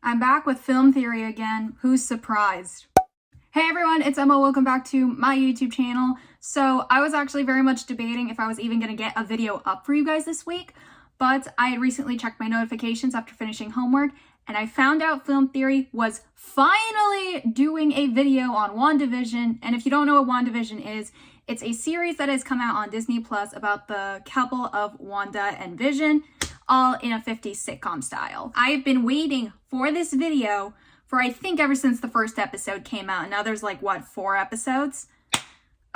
I'm back with film theory again. Who's surprised? Hey everyone, it's Emma. Welcome back to my YouTube channel. So I was actually very much debating if I was even going to get a video up for you guys this week, but I had recently checked my notifications after finishing homework, and I found out Film Theory was finally doing a video on WandaVision. And if you don't know what WandaVision is, it's a series that has come out on Disney Plus about the couple of Wanda and Vision, all in a 50s sitcom style. I've been waiting for this video for I think ever since the first episode came out, and now there's like, what, 4 episodes?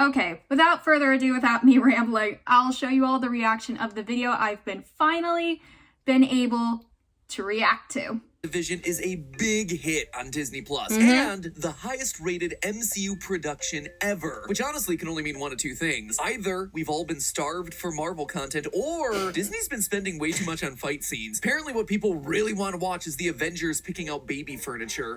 Okay, without further ado, without me rambling, I'll show you all the reaction of the video I've finally been able to react to. Division is a big hit on Disney Plus and the highest rated MCU production ever, which honestly can only mean one of two things. Either we've all been starved for Marvel content, or Disney's been spending way too much on fight scenes. Apparently what people really want to watch is the Avengers picking out baby furniture.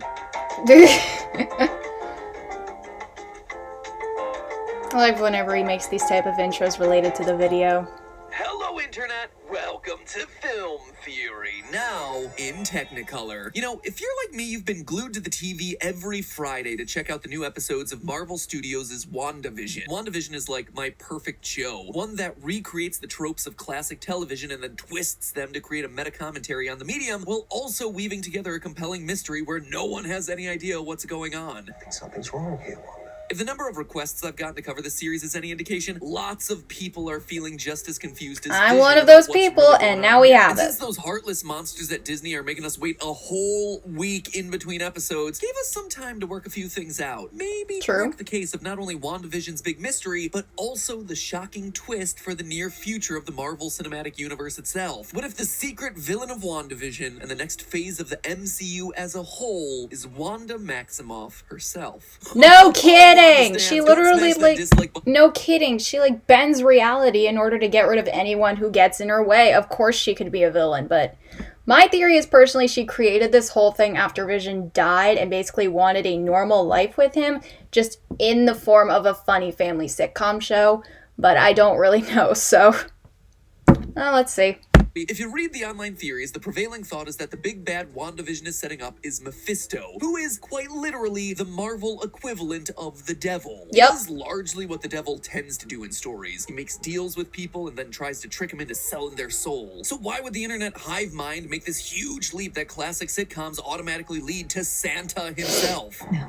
I like whenever he makes these type of intros related to the video. Hello, Internet. Welcome to Film Theory, now in Technicolor. You know, if you're like me, you've been glued to the TV every Friday to check out the new episodes of Marvel Studios' WandaVision. WandaVision is like my perfect show, one that recreates the tropes of classic television and then twists them to create a meta-commentary on the medium, while also weaving together a compelling mystery where no one has any idea what's going on. I think something's wrong here, Wanda. If the number of requests I've gotten to cover this series is any indication, lots of people are feeling just as confused as I'm one of those people, and now we have it. Since those heartless monsters at Disney are making us wait a whole week in between episodes, give us some time to work a few things out. Maybe correct the case of not only WandaVision's big mystery, but also the shocking twist for the near future of the Marvel Cinematic Universe itself. What if the secret villain of WandaVision and the next phase of the MCU as a whole is Wanda Maximoff herself? No kidding! She literally, no kidding, she like bends reality in order to get rid of anyone who gets in her way. Of course she could be a villain, but my theory is personally she created this whole thing after Vision died and basically wanted a normal life with him, just in the form of a funny family sitcom show, but I don't really know, so let's see. If you read the online theories, the prevailing thought is that the big bad WandaVision is setting up is Mephisto, who is quite literally the Marvel equivalent of the devil. Yep. This is largely what the devil tends to do in stories. He makes deals with people and then tries to trick them into selling their soul. So why would the internet hive mind make this huge leap that classic sitcoms automatically lead to Santa himself? No.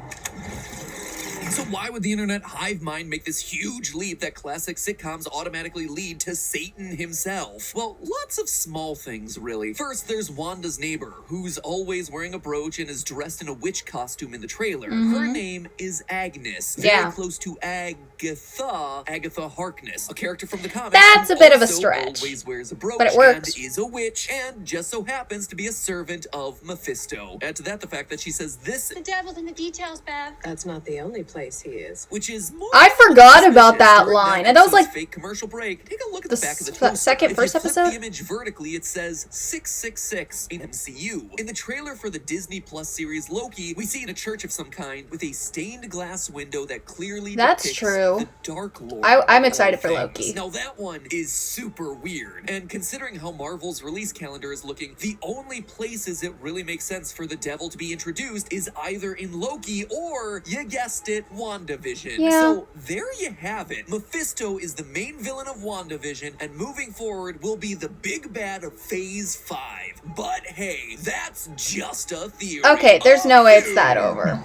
So why would the internet hive mind make this huge leap that classic sitcoms automatically lead to Satan himself? Well, lots of small things, really. First, there's Wanda's neighbor, who's always wearing a brooch and is dressed in a witch costume in the trailer. Her name is Agnes, very close to Agatha Harkness, a character from the comics. That's a bit of a stretch, always wears a brooch, but it works. And is a witch, and just so happens to be a servant of Mephisto. Add to that the fact that she says this— the devil's in the details, Bev. That's not the only place he is. Which is more— I forgot about that line, and that was like fake commercial break. Take a look at the back of the toaster. first if you episode. Flip the image vertically, it says 666 in MCU. In the trailer for the Disney Plus series Loki, we see in a church of some kind with a stained glass window that clearly depicts the Dark Lord. I'm excited for Loki. Now that one is super weird, and considering how Marvel's release calendar is looking, the only places it really makes sense for the devil to be introduced is either in Loki or, you guessed it, WandaVision. Yeah. So there you have it. Mephisto is the main villain of WandaVision, and moving forward will be the big bad of Phase 5. But hey, that's just a theory. Okay, there's no way it's that over.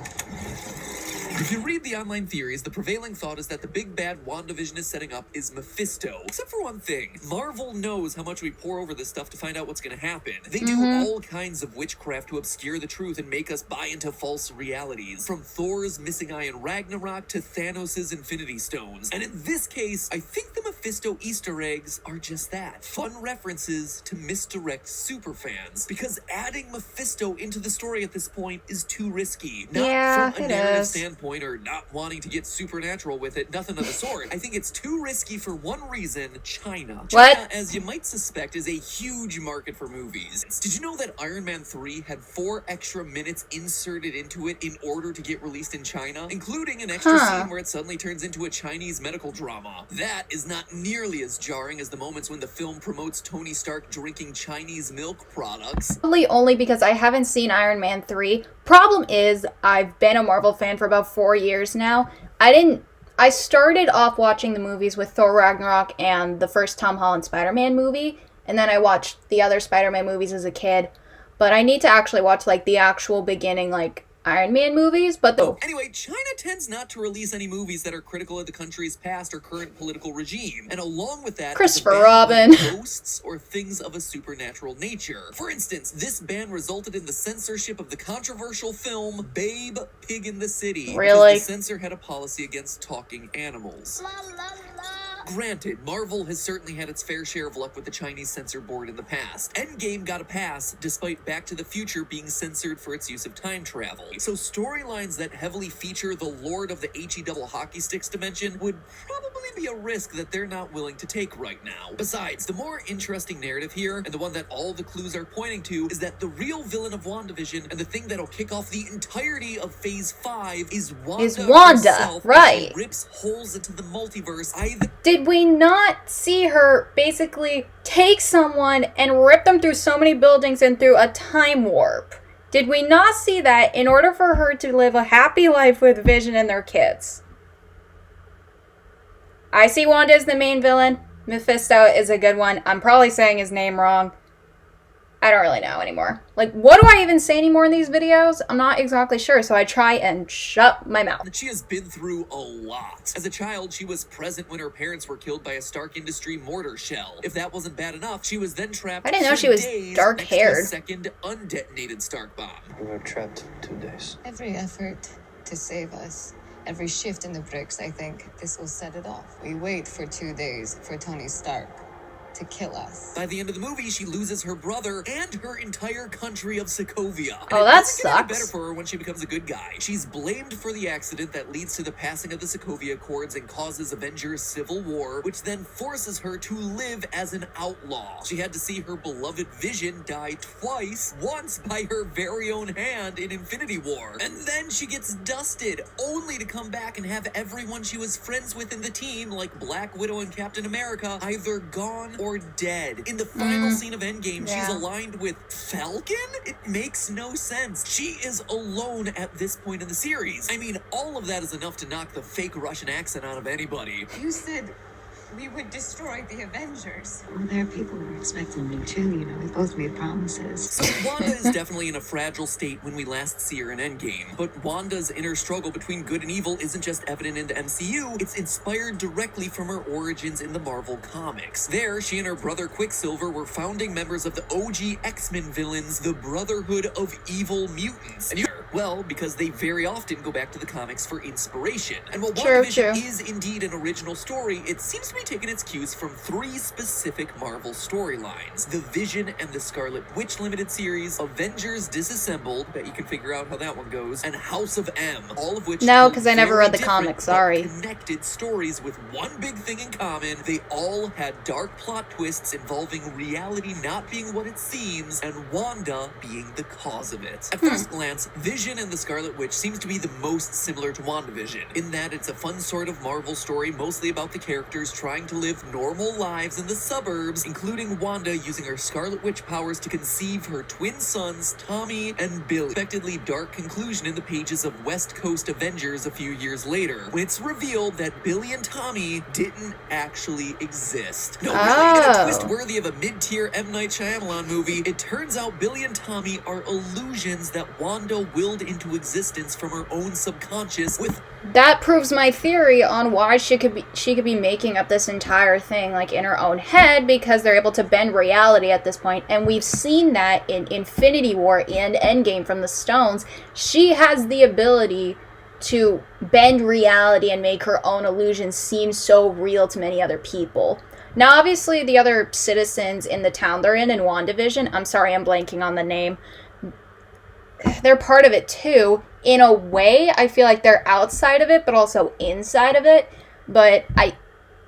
If you read the online theories, the prevailing thought is that the big bad WandaVision is setting up is Mephisto. Except for one thing. Marvel knows how much we pour over this stuff to find out what's going to happen. They do all kinds of witchcraft to obscure the truth and make us buy into false realities. From Thor's missing eye in Ragnarok to Thanos' Infinity Stones. And in this case, I think the Mephisto Easter eggs are just that. Fun references to misdirect superfans. Because adding Mephisto into the story at this point is too risky. Not from a narrative standpoint, point or not wanting to get supernatural with it, nothing of the sort. I think it's too risky for one reason: China. What? China, as you might suspect, is a huge market for movies. Did you know that Iron Man 3 had 4 extra minutes inserted into it in order to get released in China, including an extra scene where it suddenly turns into a Chinese medical drama? That is not nearly as jarring as the moments when the film promotes Tony Stark drinking Chinese milk products. Probably only because I haven't seen Iron Man 3. Problem is, I've been a Marvel fan for about 4 years now. I started off watching the movies with Thor Ragnarok and the first Tom Holland Spider-Man movie, and then I watched the other Spider-Man movies as a kid. But I need to actually watch, like, the actual beginning, like, Iron Man movies, but Anyway, China tends not to release any movies that are critical of the country's past or current political regime, and along with that, Christopher is a ban on Robin. ghosts or things of a supernatural nature. For instance, this ban resulted in the censorship of the controversial film Babe, Pig in the City. Really? Because the censor had a policy against talking animals. Granted, Marvel has certainly had its fair share of luck with the Chinese censor board in the past. Endgame got a pass, despite Back to the Future being censored for its use of time travel. So storylines that heavily feature the Lord of the HE double hockey sticks dimension would probably be a risk that they're not willing to take right now. Besides, the more interesting narrative here, and the one that all the clues are pointing to, is that the real villain of WandaVision, and the thing that'll kick off the entirety of Phase 5, is Wanda herself, right? As she rips holes into the multiverse. Did we not see her basically take someone and rip them through so many buildings and through a time warp? Did we not see that in order for her to live a happy life with Vision and their kids? I see Wanda as the main villain. Mephisto is a good one. I'm probably saying his name wrong. I don't really know anymore. Like, what do I even say anymore in these videos? I'm not exactly sure, so I try and shut my mouth. She has been through a lot. As a child, she was present when her parents were killed by a Stark Industry mortar shell. If that wasn't bad enough, she was then trapped I didn't know she was dark-haired. next to a second undetonated Stark bomb. We were trapped 2 days. Every effort to save us, every shift in the bricks, I think this will set it off. We wait for 2 days for Tony Stark to kill us. By the end of the movie, she loses her brother and her entire country of Sokovia. And oh, it that doesn't get any better sucks. for her when she becomes a good guy. She's blamed for the accident that leads to the passing of the Sokovia Accords and causes Avengers Civil War, which then forces her to live as an outlaw. She had to see her beloved Vision die twice, once by her very own hand in Infinity War. And then she gets dusted, only to come back and have everyone she was friends with in the team, like Black Widow and Captain America, either gone or dead. In the final scene of Endgame, she's aligned with Falcon? It makes no sense. She is alone at this point in the series. I mean, all of that is enough to knock the fake Russian accent out of anybody. You said we would destroy the Avengers. Well, there are people who are expecting me too. You know, we both made promises. So Wanda is definitely in a fragile state when we last see her in Endgame. But Wanda's inner struggle between good and evil isn't just evident in the MCU, it's inspired directly from her origins in the Marvel comics. There, she and her brother Quicksilver were founding members of the OG X-Men villains, the Brotherhood of Evil Mutants. And well, because they very often go back to the comics for inspiration. And while WandaVision is indeed an original story, it seems to be taking its cues from 3 specific Marvel storylines: the Vision and the Scarlet Witch limited series, Avengers Disassembled, bet you can figure out how that one goes, and House of M, all of which No, because I never very read the different comics, but sorry. connected stories with one big thing in common. They all had dark plot twists involving reality not being what it seems, and Wanda being the cause of it. At first glance, Vision and the Scarlet Witch seems to be the most similar to WandaVision, in that it's a fun sort of Marvel story mostly about the characters trying to live normal lives in the suburbs, including Wanda using her Scarlet Witch powers to conceive her twin sons, Tommy and Billy. Unexpectedly dark conclusion in the pages of West Coast Avengers a few years later, when it's revealed that Billy and Tommy didn't actually exist. No, really, in a twist worthy of a mid-tier M. Night Shyamalan movie, it turns out Billy and Tommy are illusions that Wanda willed into existence from her own subconscious with... That proves my theory on why she could be making up this entire thing like in her own head, because they're able to bend reality at this point, and we've seen that in Infinity War and Endgame from the Stones. She has the ability to bend reality and make her own illusions seem so real to many other people. Now, obviously, the other citizens in the town they're in WandaVision, I'm sorry, I'm blanking on the name, they're part of it too. In a way, I feel like they're outside of it, but also inside of it. But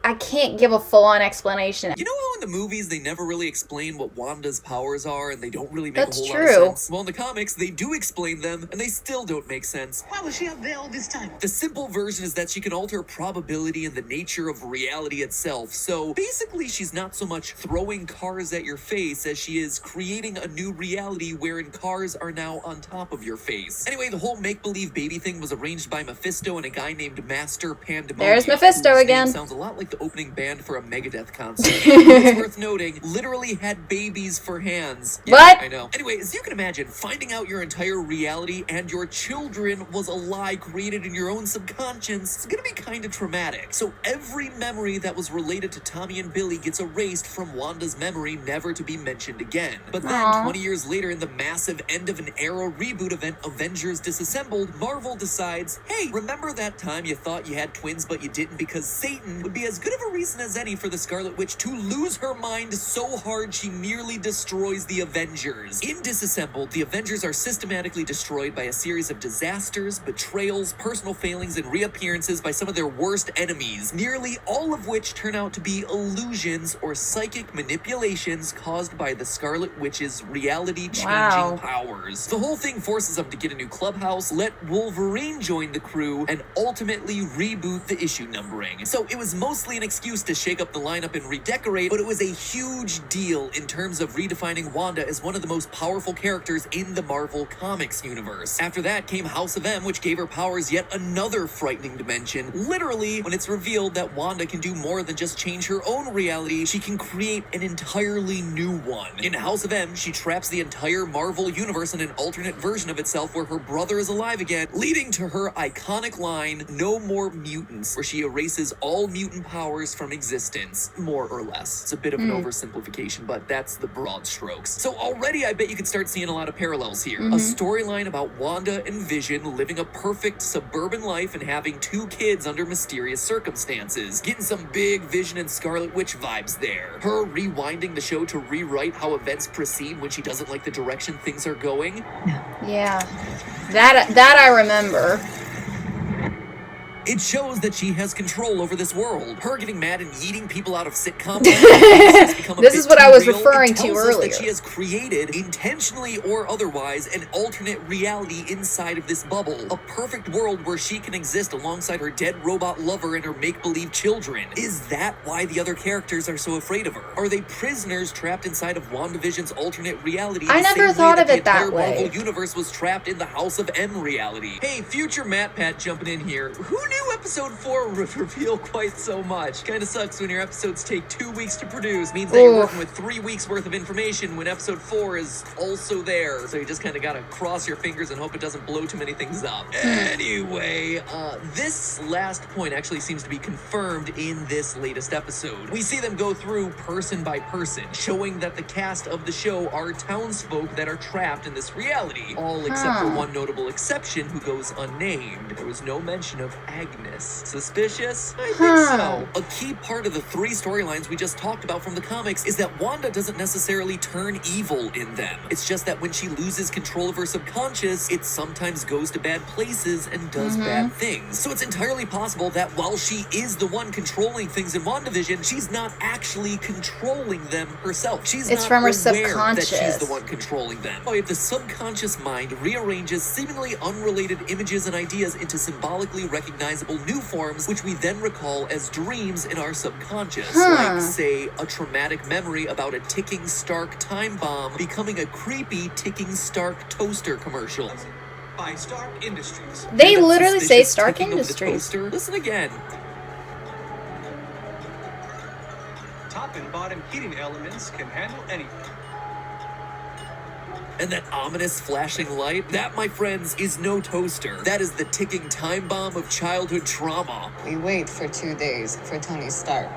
I can't give a full-on explanation. You know how in the movies they never really explain what Wanda's powers are and they don't really make That's a whole true. lot of sense? Well, in the comics, they do explain them and they still don't make sense. Why was she up there all this time? The simple version is that she can alter probability and the nature of reality itself. So basically, she's not so much throwing cars at your face as she is creating a new reality wherein cars are now on top of your face. Anyway, the whole make-believe baby thing was arranged by Mephisto and a guy named Master Pandemonium. There's Mephisto whose again. name sounds a lot like the opening band for a Megadeth concert. It's worth noting, literally had babies for hands. Yeah, What? I know. Anyway, as you can imagine, finding out your entire reality and your children was a lie created in your own subconscious is gonna be kind of traumatic. So every memory that was related to Tommy and Billy gets erased from Wanda's memory, never to be mentioned again. But then, Aww. 20 years later, in the massive end of an era reboot event, Avengers Disassembled, Marvel decides, hey, remember that time you thought you had twins but you didn't because Satan would be as good of a reason as any for the Scarlet Witch to lose her mind so hard she nearly destroys the Avengers. In Disassembled, the Avengers are systematically destroyed by a series of disasters, betrayals, personal failings, and reappearances by some of their worst enemies, nearly all of which turn out to be illusions or psychic manipulations caused by the Scarlet Witch's reality-changing Wow. powers. The whole thing forces them to get a new clubhouse, let Wolverine join the crew, and ultimately reboot the issue numbering. So it was mostly an excuse to shake up the lineup and redecorate, but it was a huge deal in terms of redefining Wanda as one of the most powerful characters in the Marvel Comics universe. After that came House of M, which gave her powers yet another frightening dimension. Literally, when it's revealed that Wanda can do more than just change her own reality, she can create an entirely new one. In House of M, she traps the entire Marvel universe in an alternate version of itself where her brother is alive again, leading to her iconic line, "No more mutants," where she erases all mutant powers from existence, more or less. It's a bit of an oversimplification, but that's the broad strokes. So already I bet you could start seeing a lot of parallels here. A storyline about Wanda and Vision living a perfect suburban life and having 2 kids under mysterious circumstances. Getting some big Vision and Scarlet Witch vibes there. Her rewinding the show to rewrite how events proceed when she doesn't like the direction things are going. Yeah. That I remember. It shows that she has control over this world. Her getting mad and yeeting people out of sitcom has become a This bit is what too I was real. referring It to tells us earlier. that she has created, intentionally or otherwise, an alternate reality inside of this bubble. A perfect world where she can exist alongside her dead robot lover and her make-believe children. Is that why the other characters are so afraid of her? Are they prisoners trapped inside of WandaVision's alternate reality? I the never same thought way of it the entire that way. Marvel universe was trapped in the House of M reality. Hey, future MatPat jumping in here. Who knew episode 4 would reveal quite so much? Kinda sucks when your episodes take 2 weeks to produce. Means that you're working with 3 weeks worth of information when episode 4 is also there. So you just kinda gotta cross your fingers and hope it doesn't blow too many things up. Anyway, this last point actually seems to be confirmed in this latest episode. We see them go through person by person, showing that the cast of the show are townsfolk that are trapped in this reality. All except for one notable exception who goes unnamed. There was no mention of Agnes. Suspicious? I think so. A key part of the 3 storylines we just talked about from the comics is that Wanda doesn't necessarily turn evil in them. It's just that when she loses control of her subconscious, it sometimes goes to bad places and does bad things. So it's entirely possible that while she is the one controlling things in WandaVision, she's not actually controlling them herself. She's It's not from her aware that she's subconscious. the one controlling them. If the subconscious mind rearranges seemingly unrelated images and ideas into symbolically recognizable new forms, which we then recall as dreams in our subconscious. Like, say, a traumatic memory about a ticking Stark time bomb becoming a creepy ticking Stark toaster commercial. By Stark Industries. They Hear that literally say suspicious Stark ticking of the Industries. toaster? Listen again. Top and bottom heating elements can handle anything. And that ominous flashing light, that, my friends, is no toaster. That is the ticking time bomb of childhood trauma. We wait for 2 days for Tony Stark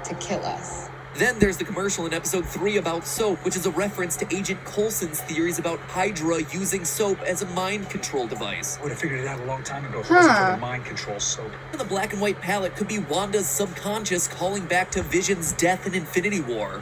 to kill us. Then there's the commercial in episode 3 about soap, which is a reference to Agent Coulson's theories about Hydra using soap as a mind control device. Would have figured it out a long time ago if it wasn't for the mind control soap. And the black and white palette could be Wanda's subconscious calling back to Vision's death in Infinity War.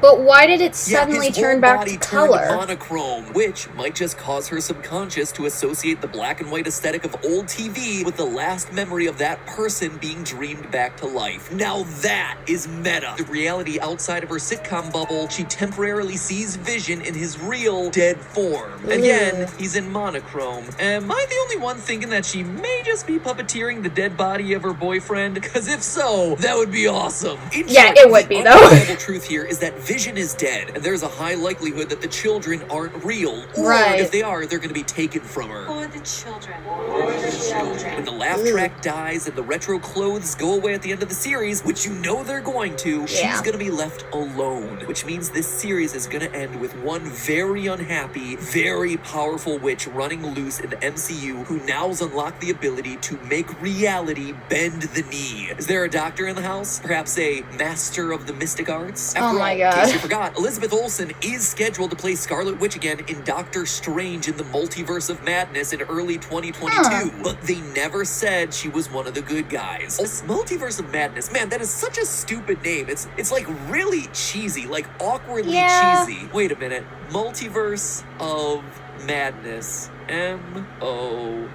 But why did it suddenly his whole turn back body to turned color? monochrome, which might just cause her subconscious to associate the black and white aesthetic of old TV with the last memory of that person being dreamed back to life. Now that is meta. The reality outside of her sitcom bubble, she temporarily sees Vision in his real dead form. Again, he's in monochrome. Am I the only one thinking that she may just be puppeteering the dead body of her boyfriend? Because if so, that would be awesome. Yeah, it would be, though. The undeniable truth here is that Vision is dead, and there's a high likelihood that the children aren't real. Or if they are, they're going to be taken from her. For the children. When the laugh track dies and the retro clothes go away at the end of the series, which you know they're going to, she's going to be left alone. Which means this series is going to end with one very unhappy, very powerful witch running loose in the MCU who now's unlocked the ability to make reality bend the knee. Is there a doctor in the house? Perhaps a master of the mystic arts? After all, in case you forgot, Elizabeth Olsen is scheduled to play Scarlet Witch again in Doctor Strange in the Multiverse of Madness in early 2022, but they never said she was one of the good guys. Multiverse of Madness, man, that is such a stupid name. It's like really cheesy, like awkwardly cheesy. Wait a minute. Multiverse of Madness. M-O-M.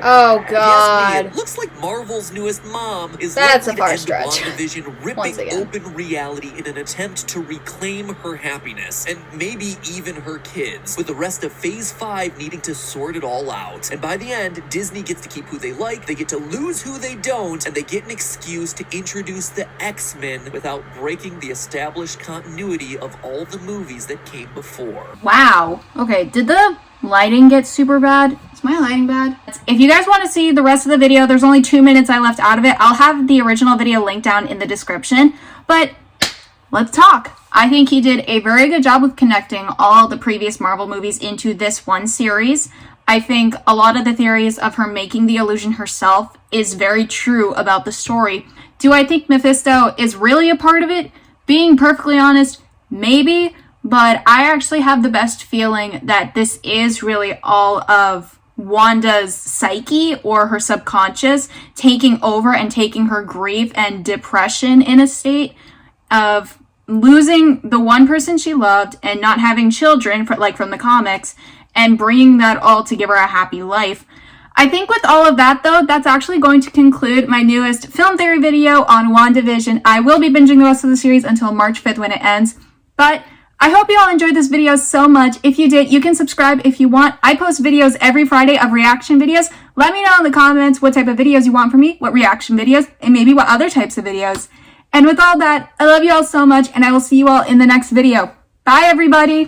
Oh God! Yes, it looks like Marvel's newest mom is That's a likely far to end stretch. WandaVision ripping open reality in an attempt to reclaim her happiness and maybe even her kids, with the rest of Phase 5 needing to sort it all out. And by the end, Disney gets to keep who they like, they get to lose who they don't, and they get an excuse to introduce the X-Men without breaking the established continuity of all the movies that came before. Wow. Okay, did the lighting get super bad? Is my lighting bad? If you guys want to see the rest of the video, there's only 2 minutes I left out of it. I'll have the original video linked down in the description, but let's talk. I think he did a very good job with connecting all the previous Marvel movies into this one series. I think a lot of the theories of her making the illusion herself is very true about the story. Do I think Mephisto is really a part of it? Being perfectly honest, maybe. But I actually have the best feeling that this is really all of Wanda's psyche or her subconscious taking over and taking her grief and depression in a state of losing the one person she loved and not having children, from the comics, and bringing that all to give her a happy life. I think with all of that, though, that's actually going to conclude my newest film theory video on WandaVision. I will be binging the rest of the series until March 5th when it ends, but I hope you all enjoyed this video so much. If you did, you can subscribe if you want. I post videos every Friday of reaction videos. Let me know in the comments what type of videos you want from me, what reaction videos, and maybe what other types of videos. And with all that, I love you all so much, and I will see you all in the next video. Bye, everybody!